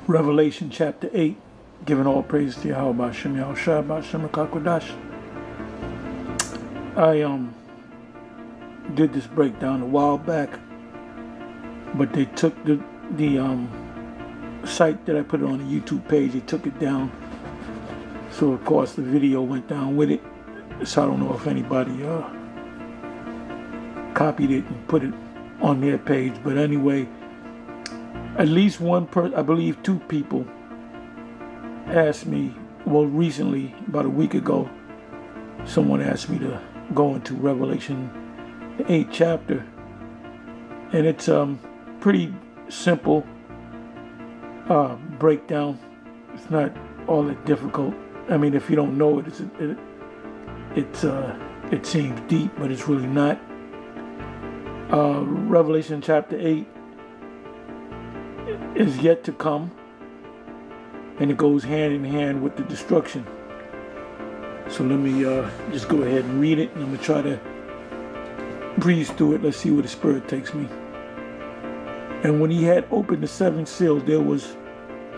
Revelation chapter 8, giving all praise to Yahweh Shem Yahushua B'Shem HaKadosh. I did this breakdown a while back, but they took the site that I put it on the YouTube page, they took it down. So of course the video went down with it. So I don't know if anybody copied it and put it on their page, but anyway, at least one person, I believe 2 people, asked me, well, recently, about a week ago, someone asked me to go into Revelation, the 8th chapter. And it's pretty simple breakdown. It's not all that difficult. I mean, if you don't know it, it seems deep, but it's really not. Revelation chapter 8 is yet to come, and it goes hand in hand with the destruction. So let me just go ahead and read it, and I'm going to try to breeze through it. Let's see where the Spirit takes me. And when he had opened the 7 seals, there was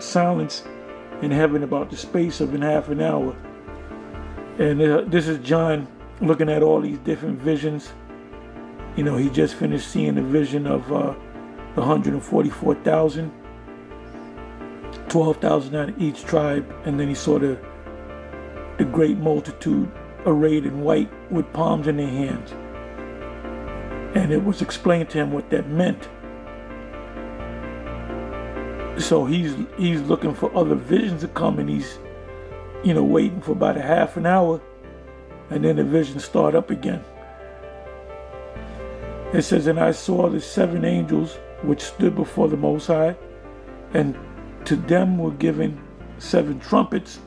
silence in heaven about the space of half an hour. And this is John looking at all these different visions. You know, he just finished seeing the vision of 144,000. 12,000 out of each tribe, and then he saw the great multitude arrayed in white with palms in their hands. And it was explained to him what that meant. So he's looking for other visions to come, and he's, you know, waiting for about a half an hour, and then the visions start up again. It says, and I saw the 7 angels which stood before the Most High, and to them were given 7 trumpets.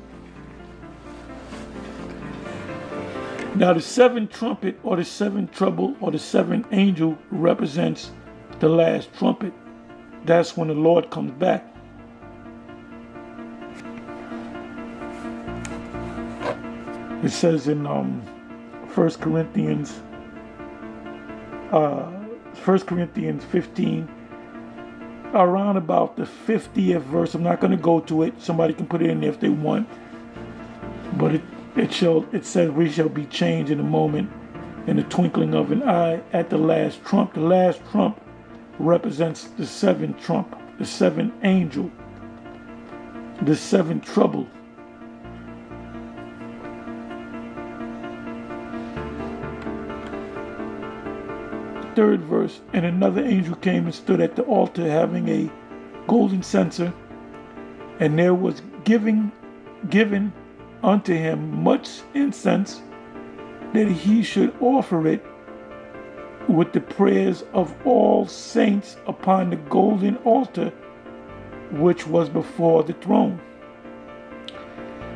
Now the 7th trumpet, or the 7th trouble, or the 7th angel represents the last trumpet. That's when the Lord comes back. It says in 1 Corinthians 15, around about the 50th verse. I'm not going to go to it. Somebody can put it in there if they want. But it says we shall be changed in a moment, in the twinkling of an eye, at the last trump. The last trump represents the 7th trump, the 7th angel, the 7th trouble. Third verse, and another angel came and stood at the altar having a golden censer, and there was given unto him much incense, that he should offer it with the prayers of all saints upon the golden altar which was before the throne.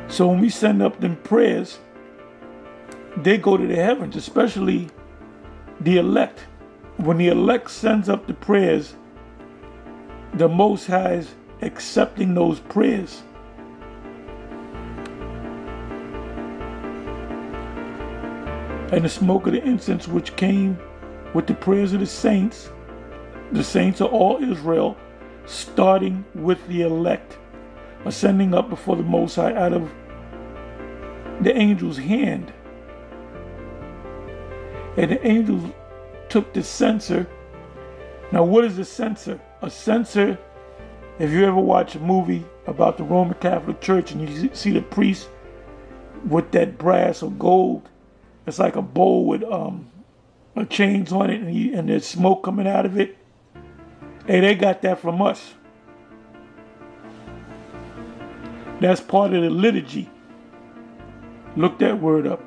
So when we send up them prayers, they go to the heavens, especially the elect. When the elect sends up the prayers, the Most High is accepting those prayers. And the smoke of the incense which came with the prayers of the saints are all Israel, starting with the elect, ascending up before the Most High out of the angel's hand. And the angels took the censer. Now, what is a censer? A censer, if you ever watch a movie about the Roman Catholic Church and you see the priest with that brass or gold, it's like a bowl with chains on it, and there's smoke coming out of it. Hey, they got that from us. That's part of the liturgy. Look that word up.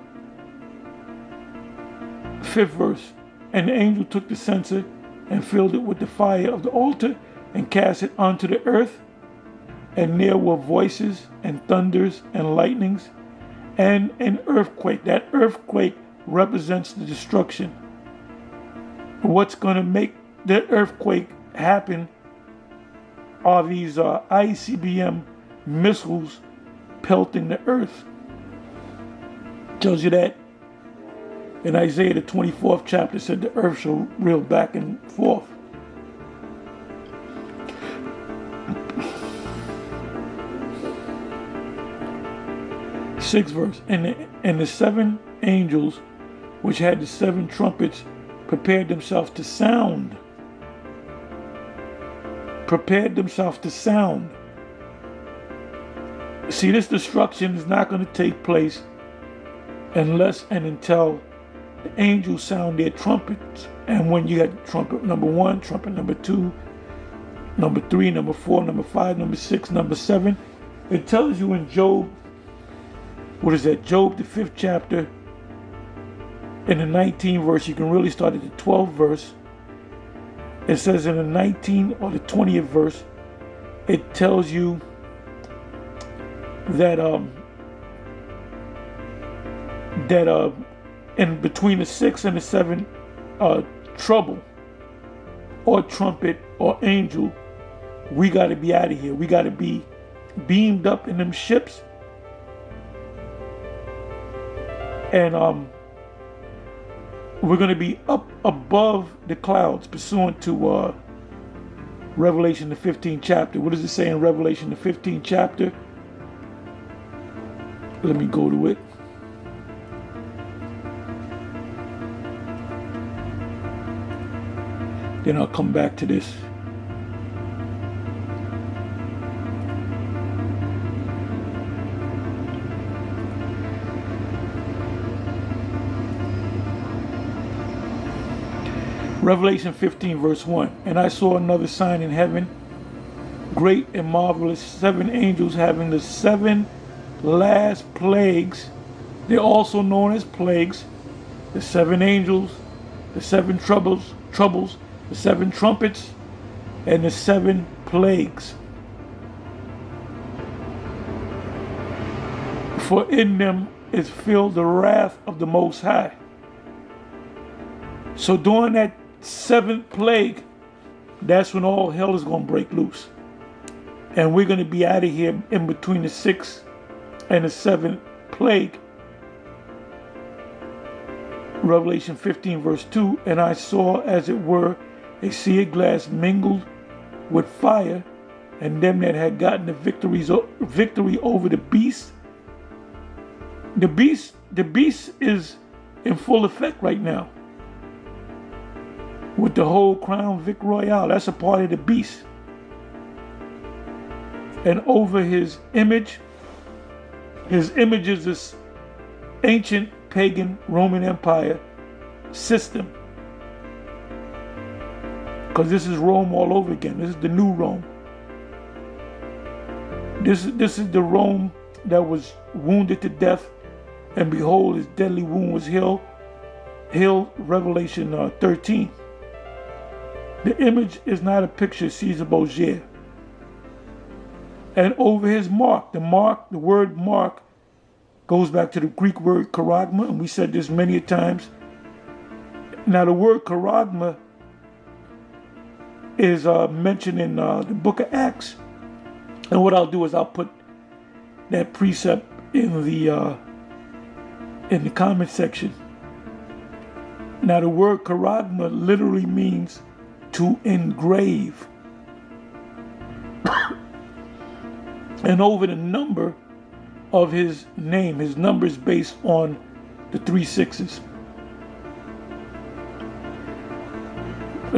5th verse. And the angel took the censer and filled it with the fire of the altar and cast it onto the earth. And there were voices and thunders and lightnings and an earthquake. That earthquake represents the destruction. What's going to make the earthquake happen are these ICBM missiles pelting the earth. Tells you that. In Isaiah, the 24th chapter, said the earth shall reel back and forth. Sixth verse. And the seven angels which had the seven trumpets prepared themselves to sound. Prepared themselves to sound. See, this destruction is not going to take place unless and until the angels sound their trumpets. And when you had trumpet number 1, trumpet number 2, number 3, number 4, number 5, number 6, number 7, it tells you in Job, what is that? Job, the 5th chapter, in the 19th verse, you can really start at the 12th verse. It says in the 19th or the 20th verse, it tells you that in between the 6 and the 7 trouble or trumpet or angel, we got to be out of here. We got to be beamed up in them ships, and we're going to be up above the clouds, pursuant to Revelation the 15th chapter. What does it say in Revelation the 15th chapter? Let me go to it. Then I'll come back to this. Revelation 15 verse 1. And I saw another sign in heaven, great and marvelous, 7 angels having the 7 last plagues. They're also known as plagues. The 7 angels, the 7 troubles, the 7 trumpets, and the 7 plagues. For in them is filled the wrath of the Most High. So during that 7th plague, that's when all hell is going to break loose. And we're going to be out of here in between the 6th and the 7th plague. Revelation 15 verse 2. And I saw as it were a sea of glass mingled with fire, and them that had gotten the victory over the beast. The beast is in full effect right now, with the whole crown Vic Royale. That's a part of the beast. And over his image is this ancient pagan Roman Empire system. Because this is Rome all over again. This is the new Rome. This is the Rome that was wounded to death, and behold, his deadly wound was healed. Revelation 13. The image is not a picture of Caesar Borgia. And over his mark, the word mark goes back to the Greek word charagma, and we said this many times. Now the word charagma is mentioned in the book of Acts. And what I'll do is I'll put that precept in the comment section. Now the word charagma literally means to engrave. And over the number of his name, his number is based on the 3 6s.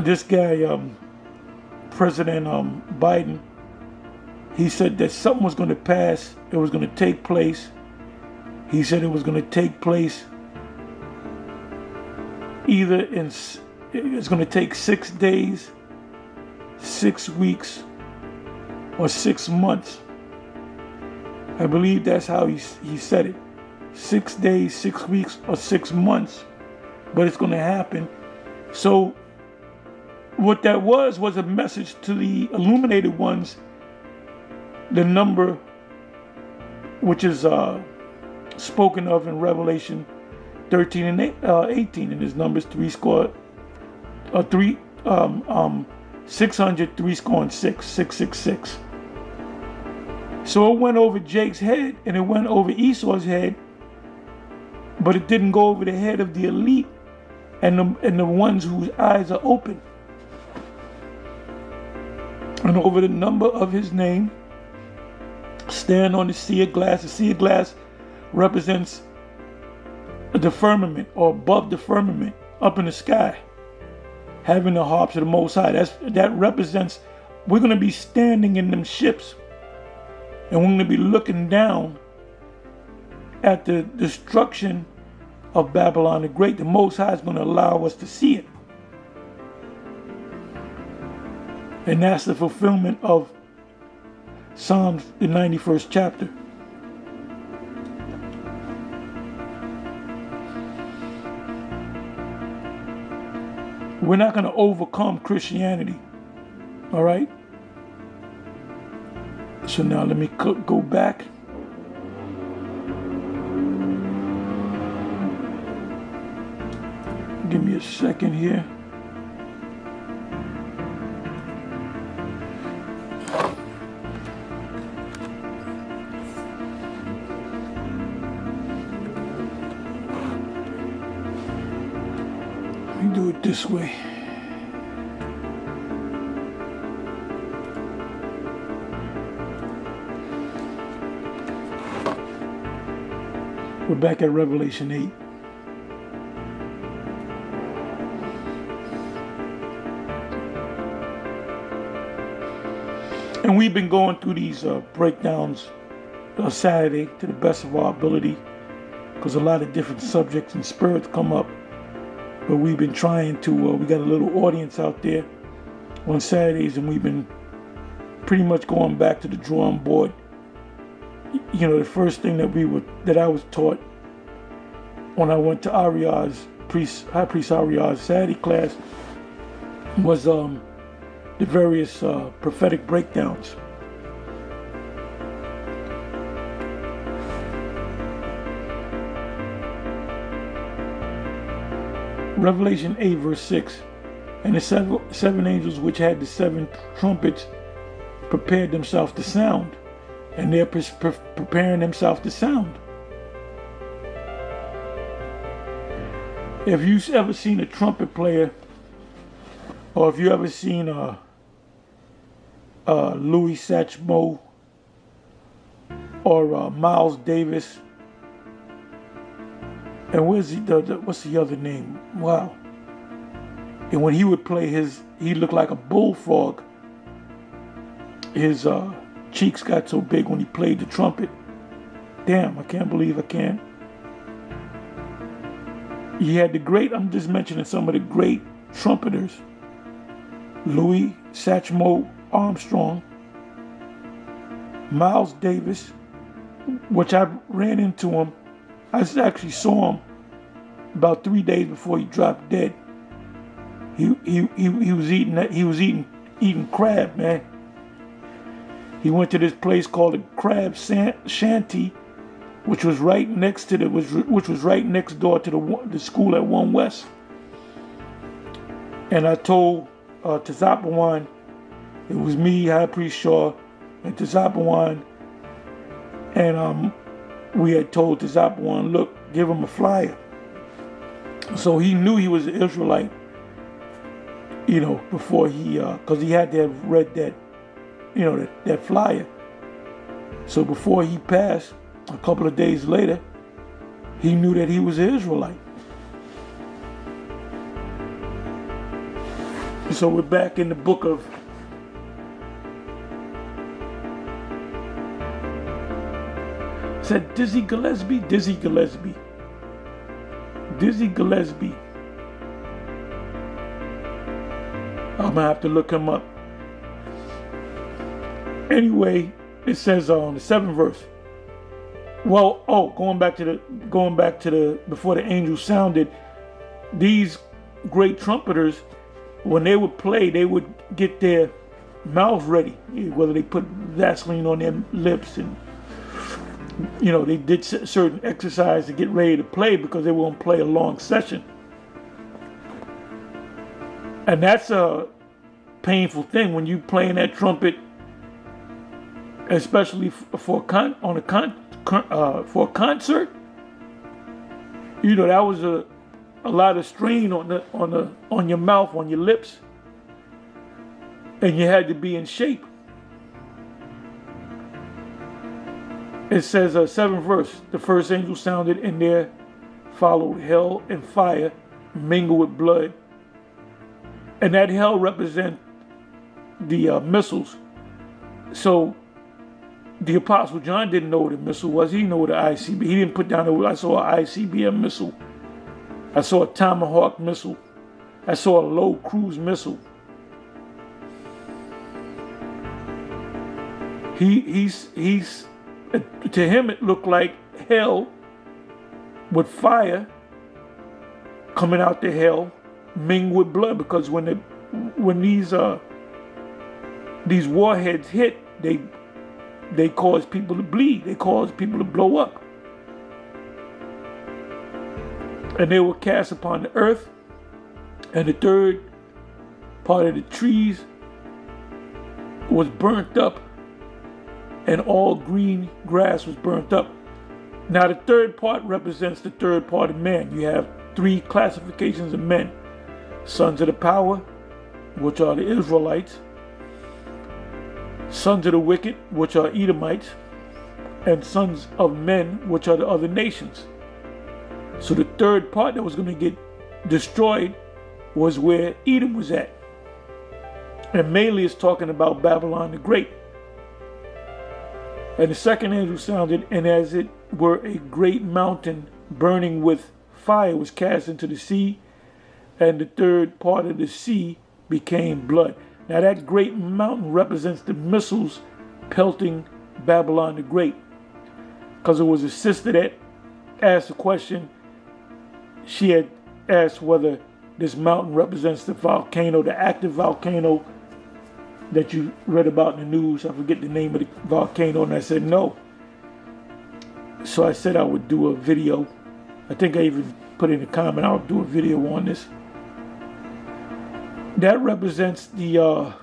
This guy, President Biden, he said that something was going to pass. It was going to take place. He said it was going to take place it's going to take 6 days, 6 weeks, or 6 months. I believe that's how he said it. 6 days, 6 weeks, or 6 months. But it's going to happen. So what that was a message to the illuminated ones. The number which is spoken of in Revelation 13 and 18, and his numbers 600, 666. So it went over Jake's head, and it went over Esau's head, but it didn't go over the head of the elite and the ones whose eyes are open. And over the number of his name, stand on the sea of glass. The sea of glass represents the firmament, or above the firmament, up in the sky, having the harps of the Most High. That represents, we're going to be standing in them ships, and we're going to be looking down at the destruction of Babylon the Great. The Most High is going to allow us to see it. And that's the fulfillment of Psalms, the 91st chapter. We're not going to overcome Christianity. All right? So now let me go back. Give me a second here. Let me do it this way. We're back at Revelation 8. And we've been going through these breakdowns Saturday to the best of our ability, because a lot of different subjects and spirits come up. But we've been trying to, we got a little audience out there on Saturdays, and we've been pretty much going back to the drawing board. You know, the first thing that I was taught when I went to Ariah's High Priest Ariah's Saturday class was the various prophetic breakdowns. Revelation 8 verse 6, and the seven angels which had the seven trumpets prepared themselves to sound, and they're preparing themselves to sound. If you've ever seen a trumpet player, or if you ever seen Louis Satchmo or Miles Davis, and what's the other name? Wow. And when he would play he looked like a bullfrog. His cheeks got so big when he played the trumpet. Damn, I can't believe I can't. He had I'm just mentioning some of the great trumpeters. Louis Satchmo Armstrong, Miles Davis, which I ran into him. I actually saw him about 3 days before he dropped dead. He was eating crab, man. He went to this place called the Crab Shanty, which was right next to which was right next door to the school at 1 West. And I told Tazapawan, it was me, High Priest Shaw, and Tazapawan, and we had told Tazapawan, look, give him a flyer. So he knew he was an Israelite, you know, before because he had to have read that, you know, that flyer. So before he passed, a couple of days later, he knew that he was an Israelite. So we're back in the book of Dizzy Gillespie. I'm gonna have to look him up. Anyway, it says on the 7th verse. Well, going back to the before the angel sounded, these great trumpeters, when they would play, they would get their mouth ready, whether they put Vaseline on their lips, and you know, they did certain exercise to get ready to play, because they were going to play a long session. And that's a painful thing when you playing that trumpet, especially for a concert. You know, that was a lot of strain on your mouth, on your lips, and you had to be in shape. It says, 7th verse, the first angel sounded, and there followed hell and fire mingled with blood. And that hell represent the missiles. So the Apostle John didn't know what a missile was. He didn't know what an ICBM. He didn't put down, I saw an ICBM missile. I saw a Tomahawk missile. I saw a low cruise missile. He's to him it looked like hell with fire coming out the hell mingled with blood, because when these warheads hit, they cause people to bleed, they cause people to blow up. And they were cast upon the earth, and the third part of the trees was burnt up, and all green grass was burnt up. Now the third part represents the third part of man. You have 3 classifications of men: sons of the power, which are the Israelites; sons of the wicked, which are Edomites; and sons of men, which are the other nations. So the third part that was going to get destroyed was where Edom was at. And mainly it's talking about Babylon the Great. And the second angel sounded, and as it were a great mountain burning with fire was cast into the sea, and the third part of the sea became blood. Now that great mountain represents the missiles pelting Babylon the Great. Because it was a sister that asked a question. She had asked whether this mountain represents the volcano, the active volcano that you read about in the news. I forget the name of the volcano, and I said no. So I said I would do a video. I think I even put in a comment, I'll do a video on this. That represents the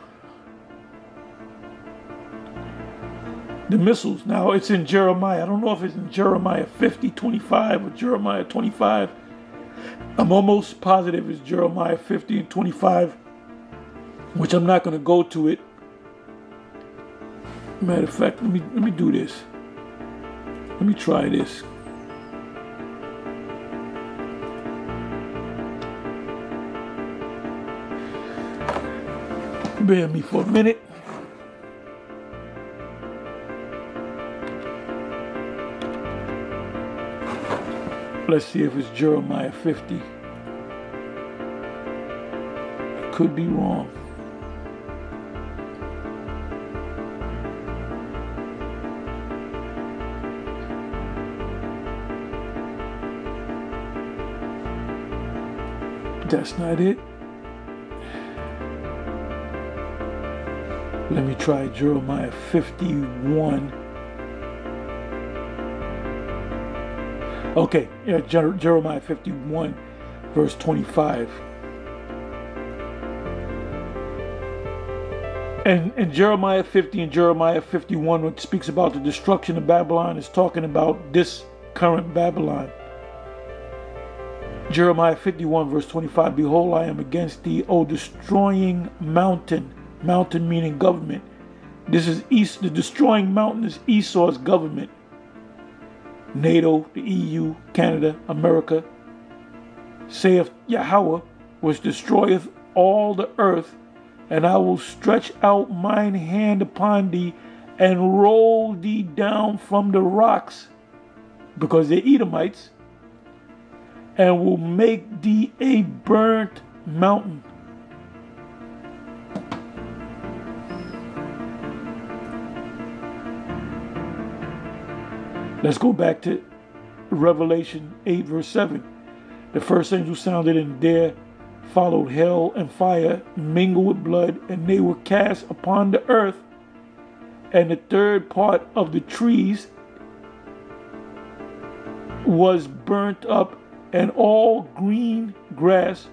missiles. Now it's in Jeremiah. I don't know if it's in Jeremiah 50:25 or Jeremiah 25. I'm almost positive it's Jeremiah 50 and 25, which I'm not going to go to it. Matter of fact, let me do this. Let me try this. Bear with me for a minute. Let's see if it's Jeremiah 50. I could be wrong. That's not it. Let me try Jeremiah 51. Okay, yeah, Jeremiah 51, verse 25. And in Jeremiah 50 and Jeremiah 51, when it speaks about the destruction of Babylon, is talking about this current Babylon. Jeremiah 51, verse 25, behold, I am against thee, O destroying mountain. Mountain meaning government. This is the destroying mountain is Esau's government. NATO, the EU, Canada, America, saith Yahweh, which destroyeth all the earth, and I will stretch out mine hand upon thee, and roll thee down from the rocks, because they're Edomites, and will make thee a burnt mountain. Let's go back to Revelation 8, verse 7. The first angel sounded, and there followed hell and fire mingled with blood, and they were cast upon the earth, and the third part of the trees was burnt up, and all green grass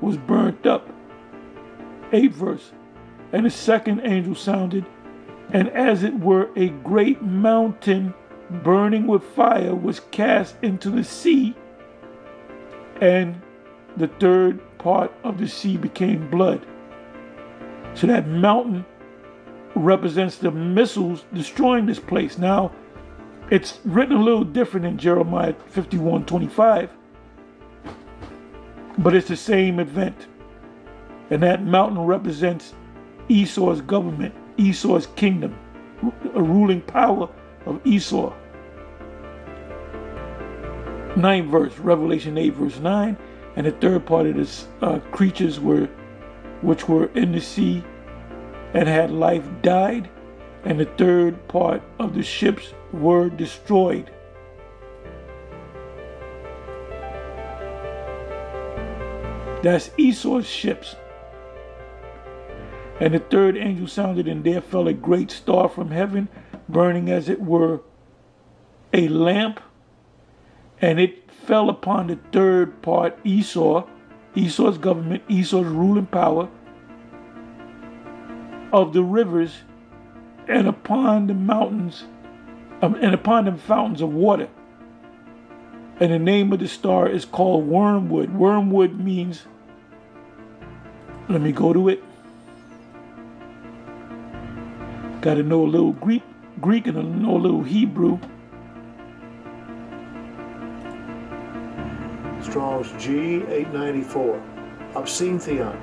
was burnt up. 8th verse. And the second angel sounded, and as it were a great mountain burning with fire was cast into the sea, and the third part of the sea became blood. So that mountain represents the missiles destroying this place. Now, It's written a little different in Jeremiah 51:25, but it's the same event. And that mountain represents Esau's government, Esau's kingdom, a ruling power of Esau. 9th verse, Revelation 8 verse 9, and the third part of this creatures which were in the sea and had life died, and the third part of the ships were destroyed. That's Esau's ships. And the third angel sounded, and there fell a great star from heaven, burning as it were a lamp, and it fell upon the third part, Esau, Esau's government, Esau's ruling power of the rivers, and upon the mountains, and upon the fountains of water. And the name of the star is called Wormwood. Wormwood means, let me go to it. Got to know a little Greek and know a little Hebrew. Strong's G894. Absinthion.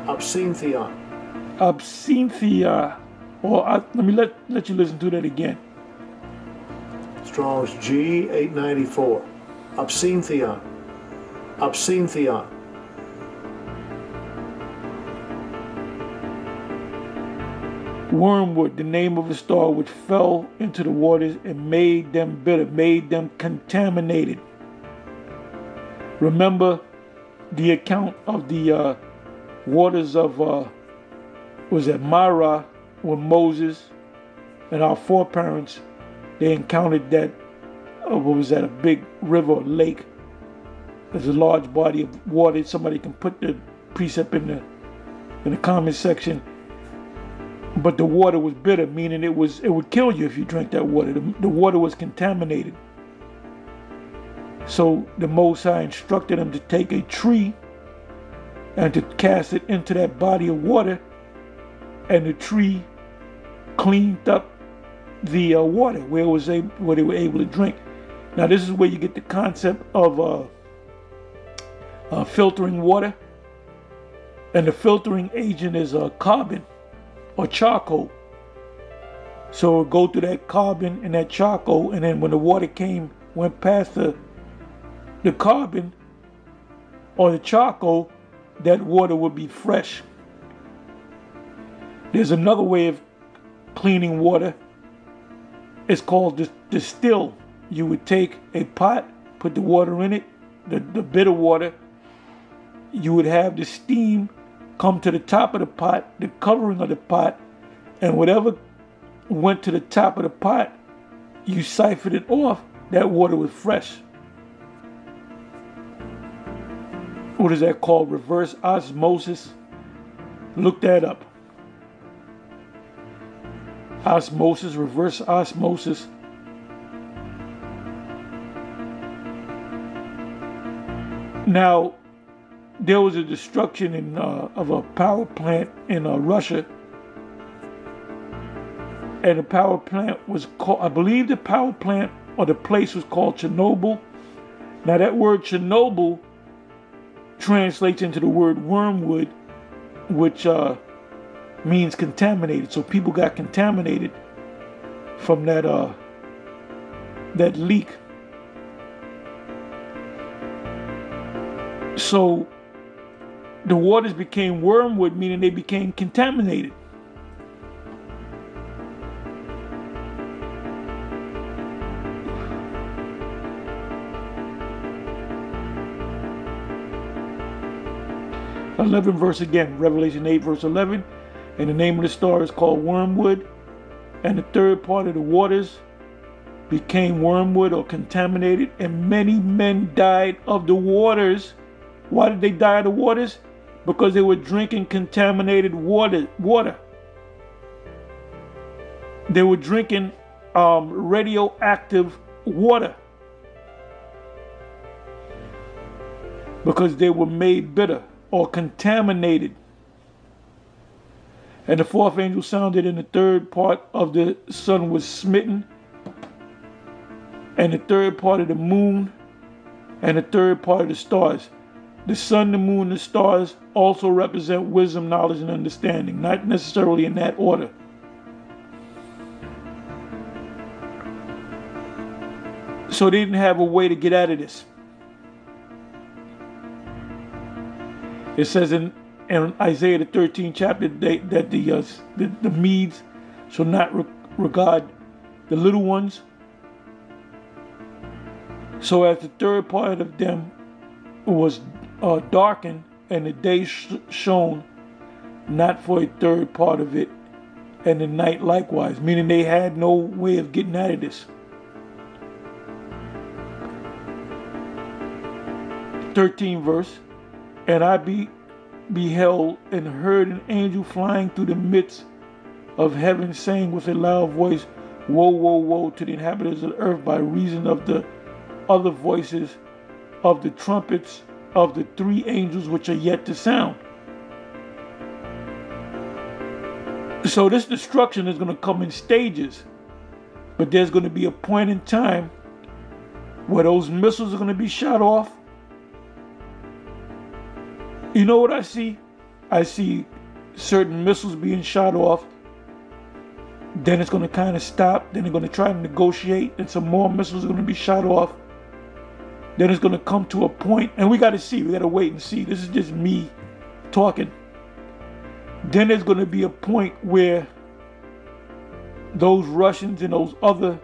Absinthion. Absinthia. Or let me let you listen to that again. Strong's G894. Absinthion. Absinthion. Wormwood, the name of a star which fell into the waters and made them bitter, made them contaminated. Remember the account of the waters of, was that Mara, when Moses and our foreparents, they encountered that, what was that, a big river or lake. There's a large body of water. Somebody can put the precept in the comment section. But the water was bitter, meaning it would kill you if you drank that water. The water was contaminated. So the Most High instructed them to take a tree and to cast it into that body of water, and the tree cleaned up the water where they were able to drink. Now this is where you get the concept of filtering water, and the filtering agent is carbon or charcoal. So it go through that carbon and that charcoal, and then when the water went past the carbon or the charcoal, that water would be fresh. There's another way of cleaning water. It's called distill. You would take a pot, put the water in it, the bitter water. You would have the steam come to the top of the pot, the covering of the pot, and whatever went to the top of the pot, you siphoned it off, that water was fresh. What is that called? Reverse osmosis? Look that up. Osmosis, reverse osmosis. Now, there was a destruction of a power plant in Russia, and the power plant was called, I believe the power plant or the place was called Chernobyl. Now that word Chernobyl translates into the word wormwood, which means contaminated. So people got contaminated from that leak. So the waters became wormwood, meaning they became contaminated. Verse again, Revelation 8 verse 11, and the name of the star is called Wormwood, and the third part of the waters became wormwood or contaminated, and many men died of the waters. Why did they die of the waters? Because they were drinking contaminated water. They were drinking radioactive water because they were made bitter or contaminated. And the fourth angel sounded, and the third part of the sun was smitten, and the third part of the moon, and the third part of the stars. The sun, the moon, the stars also represent wisdom, knowledge, and understanding, not necessarily in that order. So they didn't have a way to get out of this. It says in Isaiah the 13th chapter that the Medes shall not regard the little ones. So as the third part of them was darkened, and the day shone not for a third part of it, and the night likewise, meaning they had no way of getting out of this. 13th verse, and I beheld and heard an angel flying through the midst of heaven, saying with a loud voice, Woe, woe, woe to the inhabitants of the earth by reason of the other voices of the trumpets of the three angels which are yet to sound. So this destruction is going to come in stages, but there's going to be a point in time where those missiles are going to be shot off. You know what I see? I see certain missiles being shot off. Then it's going to kind of stop. Then they're going to try to negotiate, and some more missiles are going to be shot off. Then it's going to come to a point, and we got to see. We got to wait and see. This is just me talking. Then there's going to be a point where those Russians and those other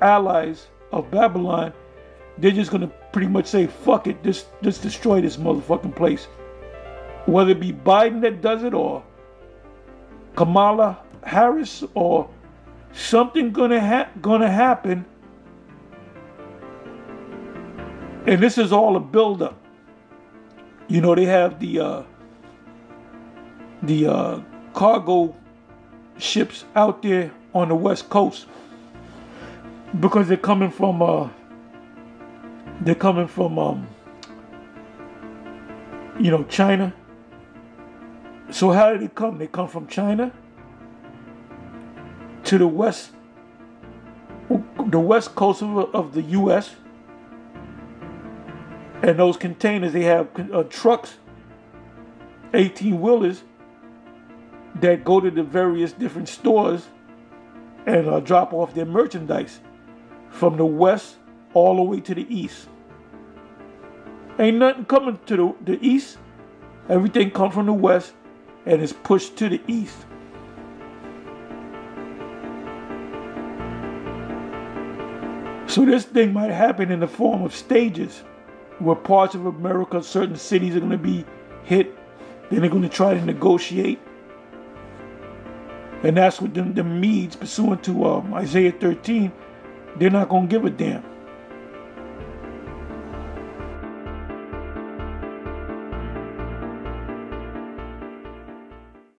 allies of Babylon, they're just going to pretty much say, fuck it, just destroy this motherfucking place. Whether it be Biden that does it, or Kamala Harris, or something gonna happen. And this is all a buildup. You know, they have the cargo ships out there on the West Coast, because they're coming from China. So how did they come? They come from China to the west coast of the U.S. And those containers, they have trucks, 18-wheelers, that go to the various different stores and drop off their merchandise from the west all the way to the east. Ain't nothing coming to the east. Everything comes from the west and is pushed to the east. So this thing might happen in the form of stages, where parts of America, certain cities are going to be hit. Then they're going to try to negotiate. And that's what the Medes, pursuant to Isaiah 13, they're not going to give a damn.